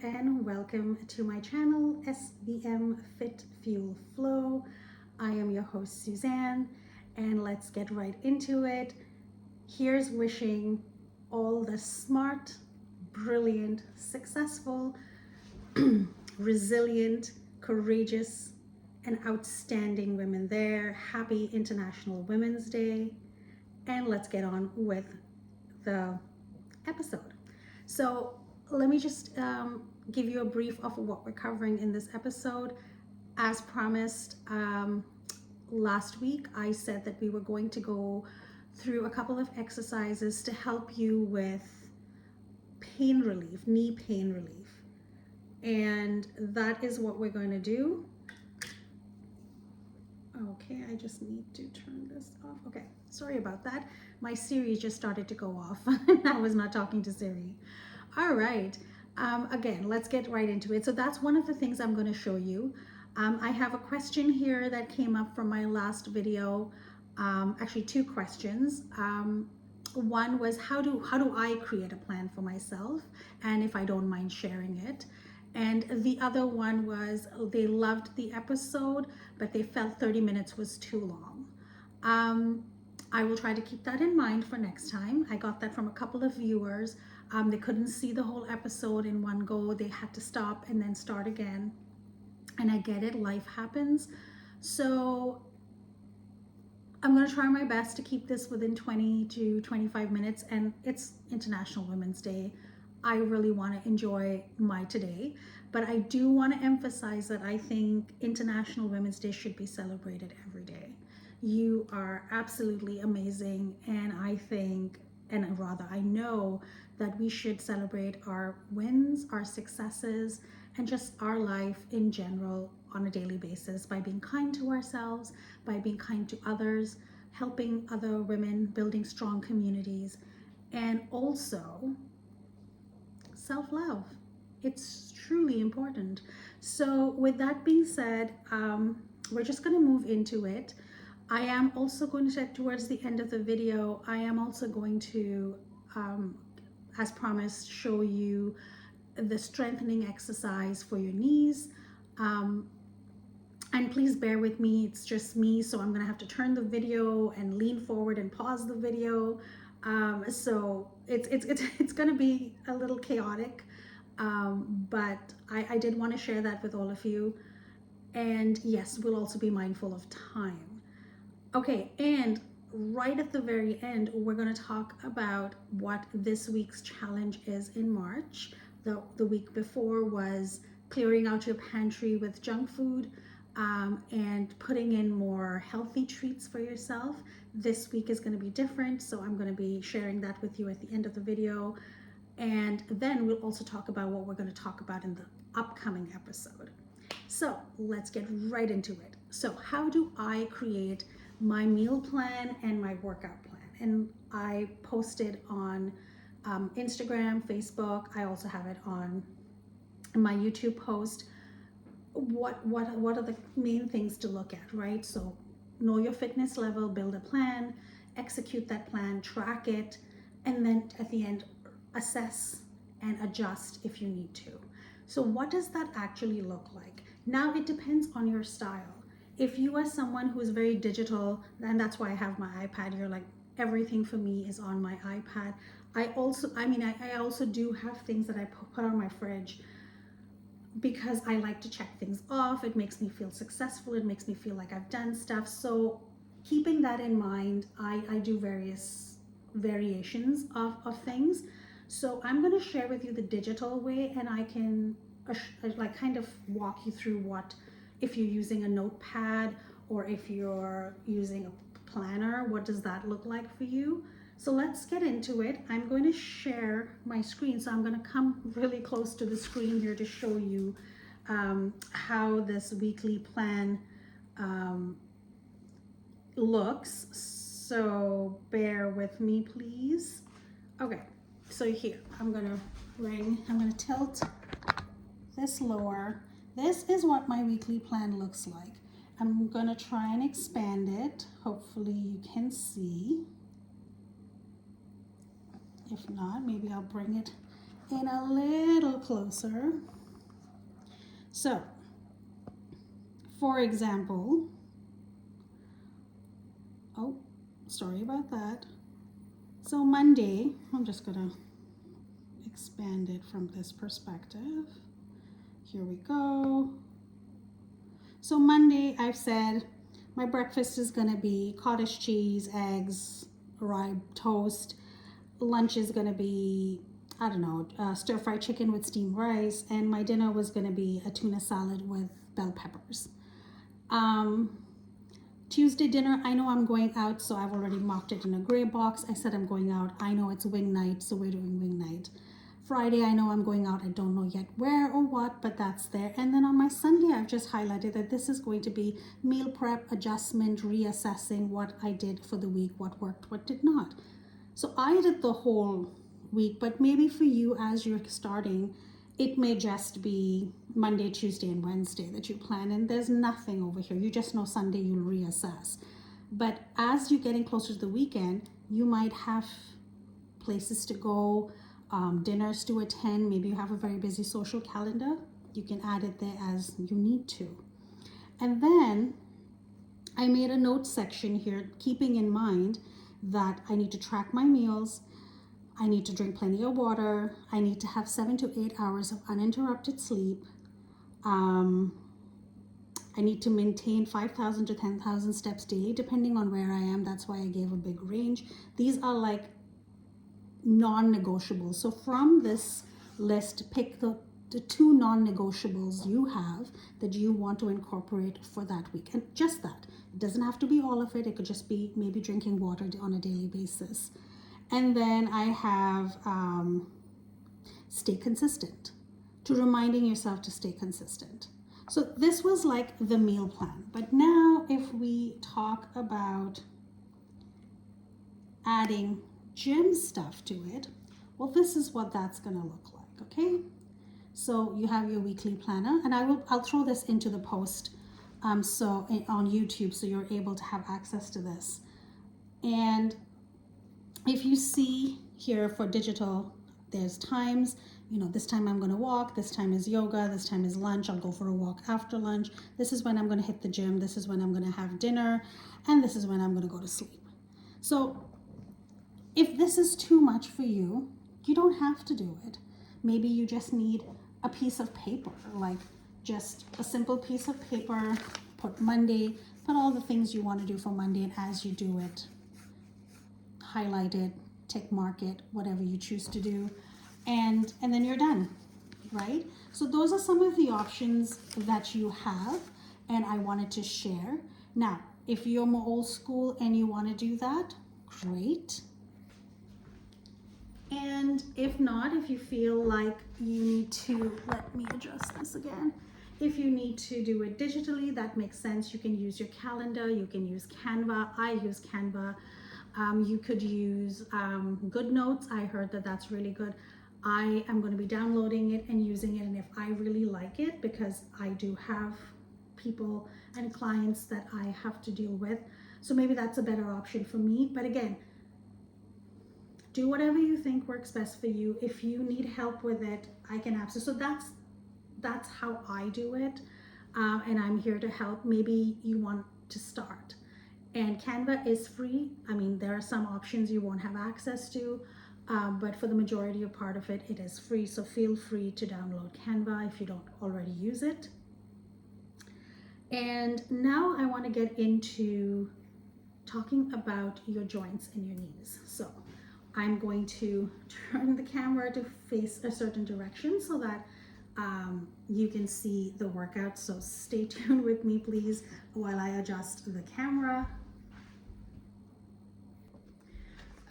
and welcome to my channel, SVM Fit Fuel Flow. I am your host, Suzanne, and let's get right into it. Here's wishing all the smart, brilliant, successful, resilient, courageous, and outstanding women there. Happy International Women's Day. And let's get on with the episode. So let me just give you a brief of what we're covering in this episode. As promised, last week I said that we were going to go through a couple of exercises to help you with pain relief, knee pain relief. And that is what we're going to do. Okay, I just need to turn this off. Okay, sorry about that. My Siri just started to go off. I was not talking to Siri. All right, again, let's get right into it. So that's one of the things I'm going to show you. I have a question here that came up from my last video. Actually, two questions. One was how do I create a plan for myself, and if I don't mind sharing it. And the other one was they loved the episode, but they felt 30 minutes was too long. I will try to keep that in mind for next time. I got that from a couple of viewers. They couldn't see the whole episode in one go. They had to stop and then start again. And I get it, life happens. So I'm going to try my best to keep this within 20 to 25 minutes. And it's International Women's Day. I really want to enjoy my today, but I do want to emphasize that I think International Women's Day should be celebrated every day. You are absolutely amazing, and I know that we should celebrate our wins, our successes, and just our life in general on a daily basis by being kind to ourselves, by being kind to others, helping other women, building strong communities, and also self-love. It's truly important. So with that being said, we're just going to move into it. I am also going to, towards the end of the video, I am also going to, as promised, show you the strengthening exercise for your knees. And please bear with me, it's just me, so I'm going to have to turn the video and lean forward and pause the video. So it's going to be a little chaotic, but I did want to share that with all of you. And yes, we'll also be mindful of time. Okay, and right at the very end, we're going to talk about what this week's challenge is in March. The week before was clearing out your pantry with junk food, and putting in more healthy treats for yourself. This week is going to be different, so I'm going to be sharing that with you at the end of the video. And then we'll also talk about what we're going to talk about in the upcoming episode. So let's get right into it. So how do I create my meal plan and my workout plan? And I posted on Instagram, Facebook. I also have it on my YouTube post. What are the main things to look at, right? So know your fitness level, build a plan, execute that plan, track it, and then at the end, assess and adjust if you need to. So what does that actually look like? Now it depends on your style. If you are someone who is very digital, and that's why I have my iPad here, like everything for me is on my iPad. I also do have things that I put on my fridge because I like to check things off. It makes me feel successful. It makes me feel like I've done stuff. So keeping that in mind, I do various variations of things. So I'm going to share with you the digital way, and I can like kind of walk you through what, if you're using a notepad or if you're using a planner, what does that look like for you? So let's get into it. I'm going to share my screen. So I'm going to come really close to the screen here to show you how this weekly plan looks. So bear with me, please. Okay, so here, I'm going to tilt this lower. This is what my weekly plan looks like. I'm going to try and expand it. Hopefully you can see. If not, maybe I'll bring it in a little closer. So, for example, oh, sorry about that. So Monday, I'm just gonna expand it from this perspective. Here we go. So Monday, I've said my breakfast is gonna be cottage cheese, eggs, rye toast. Lunch is gonna be, I don't know, stir-fried chicken with steamed rice, and my dinner was gonna be a tuna salad with bell peppers. Tuesday dinner, I know I'm going out, so I've already marked it in a gray box. I said I'm going out. I know it's wing night, so we're doing wing night. Friday, I know I'm going out. I don't know yet where or what, but that's there. And then on my Sunday, I've just highlighted that this is going to be meal prep, adjustment, reassessing what I did for the week, what worked, what did not. So I did the whole week, but maybe for you as you're starting, it may just be Monday, Tuesday, and Wednesday that you plan, and there's nothing over here. You just know Sunday you'll reassess. But as you're getting closer to the weekend, you might have places to go, dinners to attend. Maybe you have a very busy social calendar. You can add it there as you need to. And then I made a note section here, keeping in mind that I need to track my meals. I need to drink plenty of water. I need to have 7 to 8 hours of uninterrupted sleep. I need to maintain 5,000 to 10,000 steps daily, depending on where I am. That's why I gave a big range. These are like non-negotiables. So from this list, pick the 2 non-negotiables you have that you want to incorporate for that week. And just that. It doesn't have to be all of it. It could just be maybe drinking water on a daily basis. And then I have stay consistent, to reminding yourself to stay consistent. So this was like the meal plan. But now if we talk about adding gym stuff to it, well, this is what that's gonna look like, okay? So you have your weekly planner, and I'll throw this into the post so on YouTube, so you're able to have access to this. And if you see here for digital, there's times, you know, this time I'm going to walk, this time is yoga, this time is lunch, I'll go for a walk after lunch, this is when I'm going to hit the gym, this is when I'm going to have dinner, and this is when I'm going to go to sleep. So if this is too much for you, you don't have to do it. Maybe you just need a piece of paper, like just a simple piece of paper, put Monday, put all the things you want to do for Monday, and as you do it, highlight it, tick mark it, whatever you choose to do, and then you're done, right? So those are some of the options that you have, and I wanted to share. Now, if you're more old school and you want to do that, great. And if not, if you feel like you need to, let me adjust this again. If you need to do it digitally, that makes sense. You can use your calendar, you can use Canva. I use Canva. You could use GoodNotes. I heard that that's really good. I am going to be downloading it and using it, and if I really like it, because I do have people and clients that I have to deal with, so maybe that's a better option for me. But again, do whatever you think works best for you. If you need help with it, I can absolutely. So that's how I do it, and I'm here to help. Maybe you want to start. And Canva is free. I mean, there are some options you won't have access to, but for the majority of part of it, it is free. So feel free to download Canva if you don't already use it. And now I want to get into talking about your joints and your knees. So I'm going to turn the camera to face a certain direction so that you can see the workout. So stay tuned with me, please, while I adjust the camera.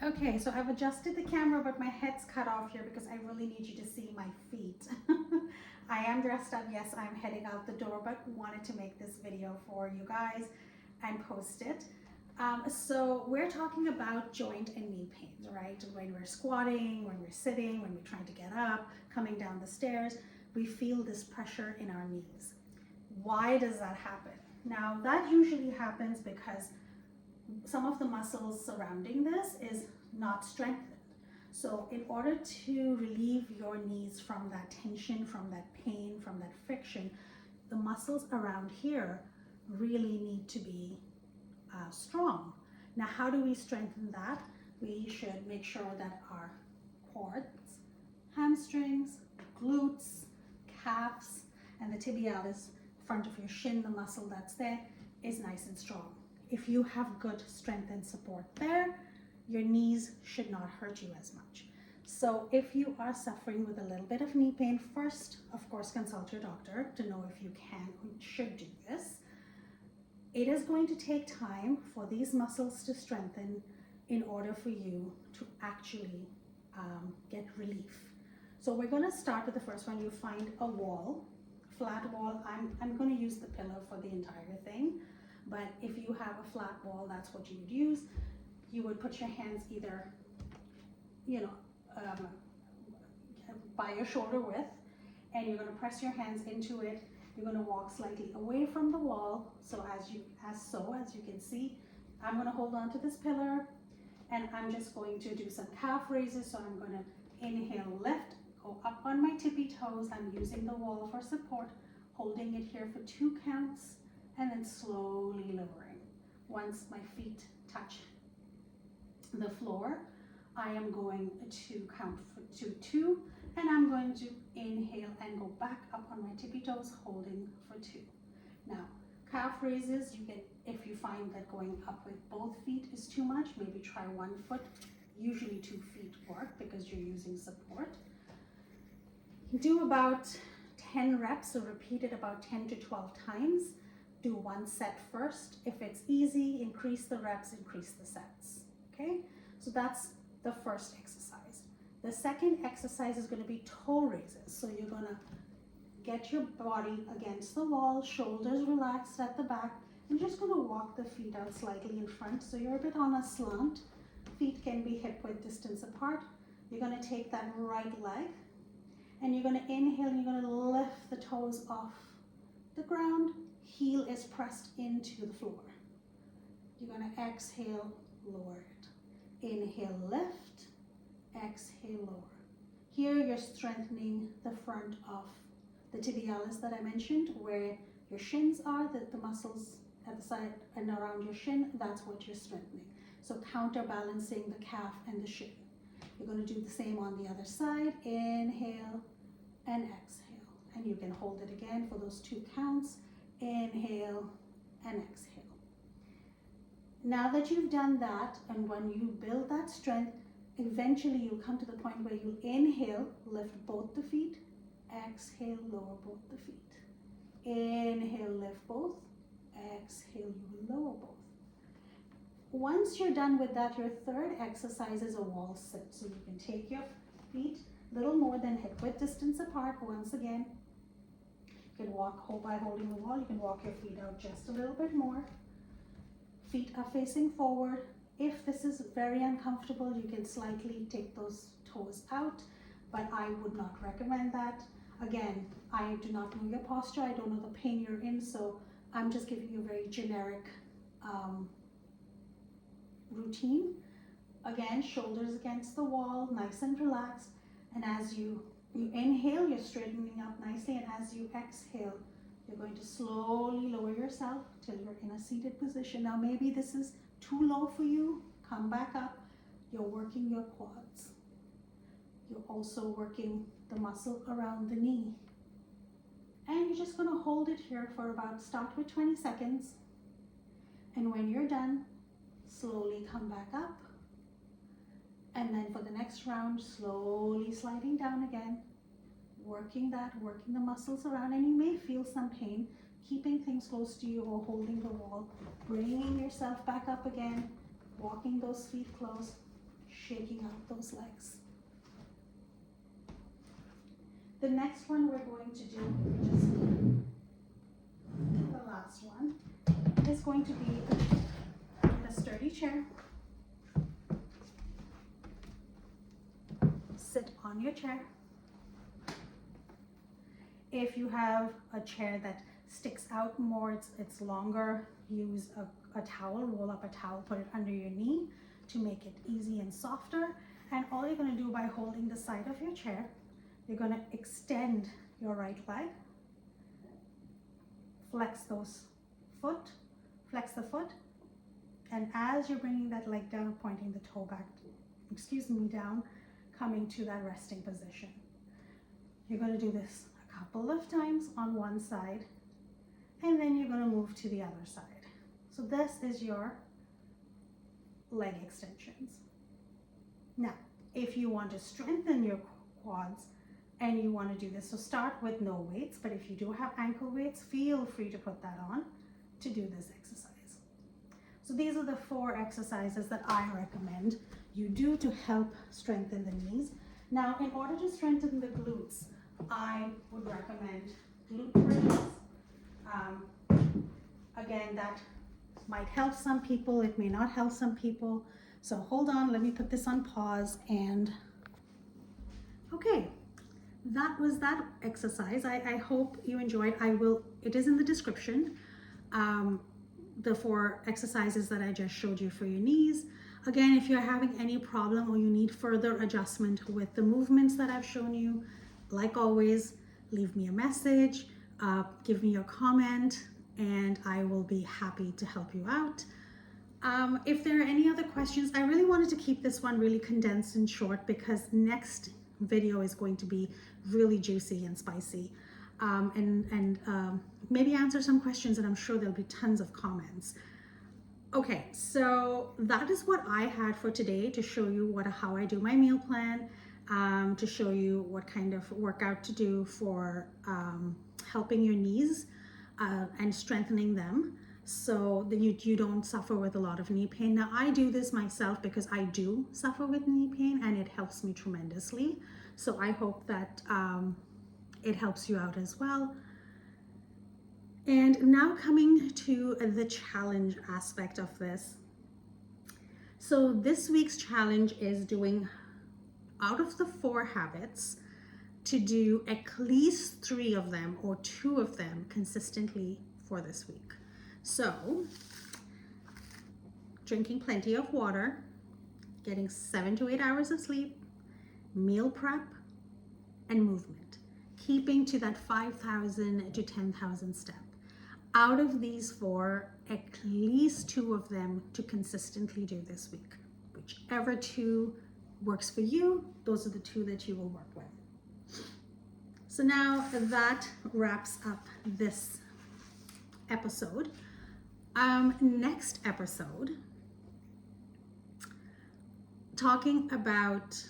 Okay, so I've adjusted the camera, but my head's cut off here because I really need you to see my feet. I am dressed up. Yes, I'm heading out the door, but wanted to make this video for you guys and post it. So we're talking about joint and knee pains, right? When we're squatting, when we're sitting, when we're trying to get up, coming down the stairs, we feel this pressure in our knees. Why does that happen? Now, that usually happens because some of the muscles surrounding this is not strengthened. So in order to relieve your knees from that tension, from that pain, from that friction, the muscles around here really need to be strong. Now, how do we strengthen that? We should make sure that our quads, hamstrings, glutes, calves, and the tibialis, front of your shin, the muscle that's there, is nice and strong. If you have good strength and support there, your knees should not hurt you as much. So if you are suffering with a little bit of knee pain, first, of course, consult your doctor to know if you can or should do this. It is going to take time for these muscles to strengthen in order for you to actually get relief. So we're going to start with the first one. You find a wall, flat wall. I'm going to use the pillow for the entire thing, but if you have a flat wall, that's what you would use. You would put your hands either, by your shoulder width, and you're going to press your hands into it. You're going to walk slightly away from the wall. So as you can see, I'm going to hold on to this pillar, and I'm just going to do some calf raises. So I'm going to inhale, lift, go up on my tippy toes. I'm using the wall for support, holding it here for 2 counts, and then slowly lowering. Once my feet touch the floor, I am going to count to 2, and I'm going to inhale and go back up on my tippy toes, holding for 2. Now, calf raises, you can, if you find that going up with both feet is too much, maybe try 1 foot. Usually 2 feet work because you're using support. Do about 10 reps, so repeat it about 10 to 12 times. Do 1 set first. If it's easy, increase the reps, increase the sets. Okay, so that's the first exercise. The second exercise is going to be toe raises. So you're going to get your body against the wall, shoulders relaxed at the back, and just going to walk the feet out slightly in front. So you're a bit on a slant. Feet can be hip width distance apart. You're going to take that right leg, and you're going to inhale, and you're going to lift the toes off the ground. Heel is pressed into the floor. You're going to exhale, lower it. Inhale, lift, exhale, lower. Here you're strengthening the front of the tibialis that I mentioned, where your shins are, the muscles at the side and around your shin, that's what you're strengthening. So counterbalancing the calf and the shin. You're going to do the same on the other side. Inhale and exhale. And you can hold it again for those 2 counts. Inhale and exhale. Now that you've done that, and when you build that strength, eventually you'll come to the point where you inhale, lift both the feet, exhale, lower both the feet. Inhale, lift both, exhale, you will lower both. Once you're done with that, your third exercise is a wall sit. So you can take your feet a little more than hip width distance apart. Once again, you can walk by holding the wall. You can walk your feet out just a little bit more. Feet are facing forward. If this is very uncomfortable, you can slightly take those toes out, but I would not recommend that. Again, I do not know your posture. I don't know the pain you're in, so I'm just giving you a very generic routine. Again, shoulders against the wall, nice and relaxed. And as you inhale, you're straightening up nicely, and as you exhale, you're going to slowly lower yourself till you're in a seated position. Now, maybe this is too low for you. Come back up. You're working your quads. You're also working the muscle around the knee. And you're just going to hold it here for start with 20 seconds. And when you're done, slowly come back up. And then for the next round, slowly sliding down again. Working the muscles around, and you may feel some pain, keeping things close to you or holding the wall, bringing yourself back up again, walking those feet close, shaking out those legs. The next one we're going to do, just the last one, is going to be a sturdy chair. Sit on your chair. If you have a chair that sticks out more, it's longer, use a towel, roll up a towel, put it under your knee to make it easy and softer. And all you're going to do by holding the side of your chair, you're going to extend your right leg, flex the foot, and as you're bringing that leg down, pointing the toe back, down, coming to that resting position. You're going to do this a couple of times on one side, and then you're going to move to the other side. So this is your leg extensions. Now, if you want to strengthen your quads and you want to do this, so start with no weights, but if you do have ankle weights, feel free to put that on to do this exercise. So these are the 4 exercises that I recommend you do to help strengthen the knees. Now, in order to strengthen the glutes, I would recommend glute bridges. Again, that might help some people, it may not help some people. So hold on, let me put this on pause. And okay, that was that exercise. I hope you enjoyed. It is in the description, the 4 exercises that I just showed you for your knees. Again, if you're having any problem or you need further adjustment with the movements that I've shown you, like always, leave me a message, give me your comment, and I will be happy to help you out. If there are any other questions, I really wanted to keep this one really condensed and short because next video is going to be really juicy and spicy, and maybe answer some questions, and I'm sure there'll be tons of comments. Okay, so that is what I had for today, to show you how I do my meal plan, to show you what kind of workout to do for helping your knees and strengthening them, so that you don't suffer with a lot of knee pain. Now, I do this myself because I do suffer with knee pain and it helps me tremendously. So I hope that it helps you out as well. And now coming to the challenge aspect of this. So this week's challenge is doing, out of the 4 habits, to do at least 3 of them or 2 of them consistently for this week. So, drinking plenty of water, getting 7 to 8 hours of sleep, meal prep, and movement, keeping to that 5,000 to 10,000 step. Out of these 4, at least 2 of them to consistently do this week. Whichever 2 works for you, those are the 2 that you will work with. So now that wraps up this episode. Next episode, talking about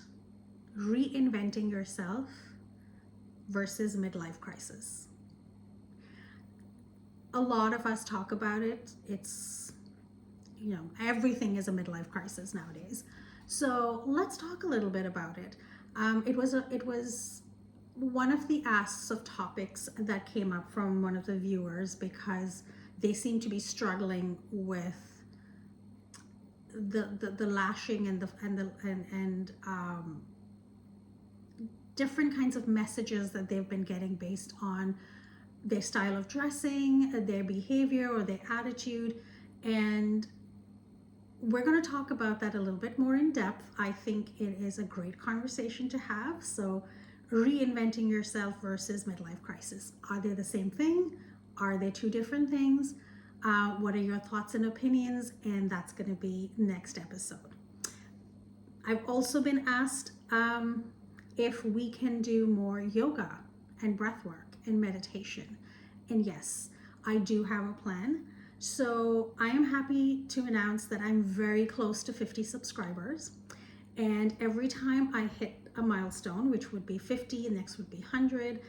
reinventing yourself versus midlife crisis. A lot of us talk about it. It's, everything is a midlife crisis nowadays. So let's talk a little bit about it. It was one of the asks of topics that came up from one of the viewers because they seem to be struggling with the lashing and different kinds of messages that they've been getting based on their style of dressing, their behavior, or their attitude. And we're going to talk about that a little bit more in depth. I think it is a great conversation to have. So, reinventing yourself versus midlife crisis. Are they the same thing? Are they 2 different things? What are your thoughts and opinions? And that's going to be next episode. I've also been asked if we can do more yoga and breath work and meditation. And yes, I do have a plan. So I am happy to announce that I'm very close to 50 subscribers. And every time I hit a milestone, which would be 50, next would be 100,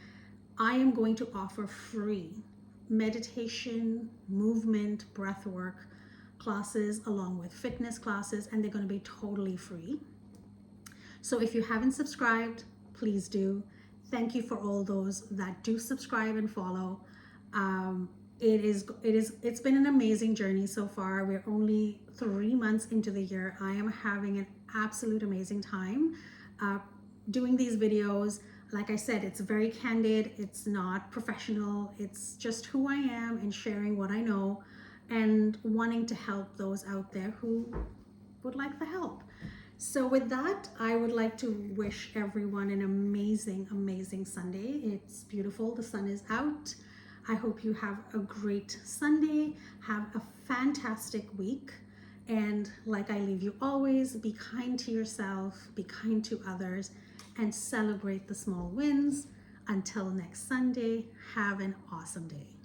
I am going to offer free meditation, movement, breath work classes along with fitness classes, and they're going to be totally free. So if you haven't subscribed, please do. Thank you for all those that do subscribe and follow. It's been an amazing journey so far. We're only 3 months into the year. I am having an absolute amazing time doing these videos. Like I said, it's very candid, it's not professional, it's just who I am and sharing what I know and wanting to help those out there who would like the help. So with that, I would like to wish everyone an amazing, amazing Sunday. It's beautiful. The sun is out. I hope you have a great Sunday. Have a fantastic week. And like I leave you always, be kind to yourself, be kind to others, and celebrate the small wins. Until next Sunday, have an awesome day.